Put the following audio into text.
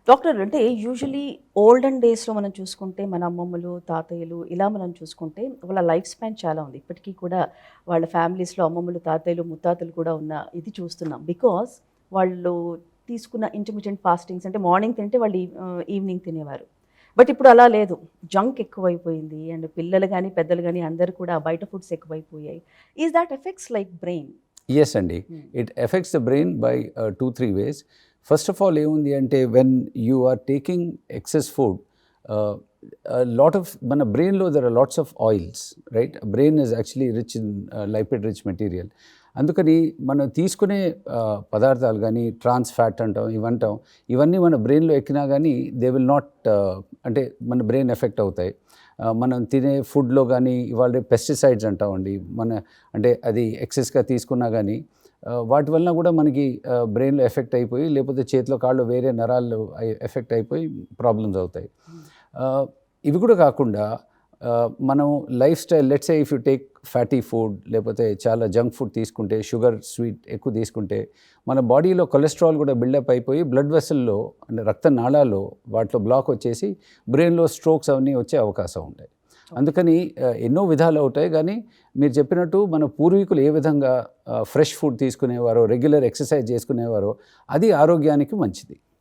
Doctor అంటే usually olden డేస్‌లో మనం చూసుకుంటే మన అమ్మమ్మలు, తాతయ్యలు ఇలా మనం చూసుకుంటే వాళ్ళ లైఫ్ స్పాన్ చాలా ఉంది. ఇప్పటికీ కూడా వాళ్ళ ఫ్యామిలీస్‌లో అమ్మమ్మలు, తాతయ్యలు, ముత్తాతలు కూడా ఉన్న ఇది చూస్తున్నాం. బికాజ్ వాళ్ళు తీసుకున్న ఇంటర్మిటెంట్ ఫాస్టింగ్స్ అంటే మార్నింగ్ తింటే వాళ్ళు ఈవినింగ్ తినేవారు. బట్ ఇప్పుడు అలా లేదు. జంక్ ఎక్కువైపోయింది. అండ్ పిల్లలు గాని, పెద్దలు గాని అందరూ కూడా బయట ఫుడ్స్ ఎక్కువైపోయాయి. Is that affects like brain? Yes అండి. It affects the brain by 2-3 ways. First of all ఏముంది అంటే when you are taking excess food, lot of మన బ్రెయిన్లో there are lots of oils, right? Brain is actually rich in lipid rich material. అందుకని మనం తీసుకునే పదార్థాలు కానీ ట్రాన్స్ fat అంటాం, ఇవంటాం, ఇవన్నీ మన బ్రెయిన్లో ఎక్కినా కానీ దే విల్ నాట్ అంటే మన బ్రెయిన్ ఎఫెక్ట్ అవుతాయి. మనం తినే ఫుడ్లో కానీ ఇవాళ పెస్టిసైడ్స్ అంటామండి, మన అంటే అది ఎక్సెస్గా తీసుకున్నా కానీ వాటి వలన కూడా మనకి బ్రెయిన్లో ఎఫెక్ట్ అయిపోయి, లేకపోతే చేతిలో కాళ్ళు వేరే నరాలు ఎఫెక్ట్ అయిపోయి ప్రాబ్లమ్స్ అవుతాయి. ఇవి కూడా కాకుండా మనం life style, let's say if you take fatty food, లేకపోతే చాలా జంక్ ఫుడ్ తీసుకుంటే, షుగర్ స్వీట్ ఎక్కువ తీసుకుంటే మన బాడీలో కొలెస్ట్రాల్ కూడా బిల్డప్ అయిపోయి బ్లడ్ వెసల్లో అంటే రక్త నాళాల్లో వాటిలో బ్లాక్ వచ్చేసి బ్రెయిన్లో స్ట్రోక్స్ అవన్నీ వచ్చే అవకాశం ఉంటాయి. అందుకని ఎన్నో విధాలు అవుతాయి. కానీ మీరు చెప్పినట్టు మన పూర్వీకులు ఏ విధంగా ఫ్రెష్ ఫుడ్ తీసుకునేవారో, రెగ్యులర్ ఎక్సర్సైజ్ చేసుకునేవారో అది ఆరోగ్యానికి మంచిది.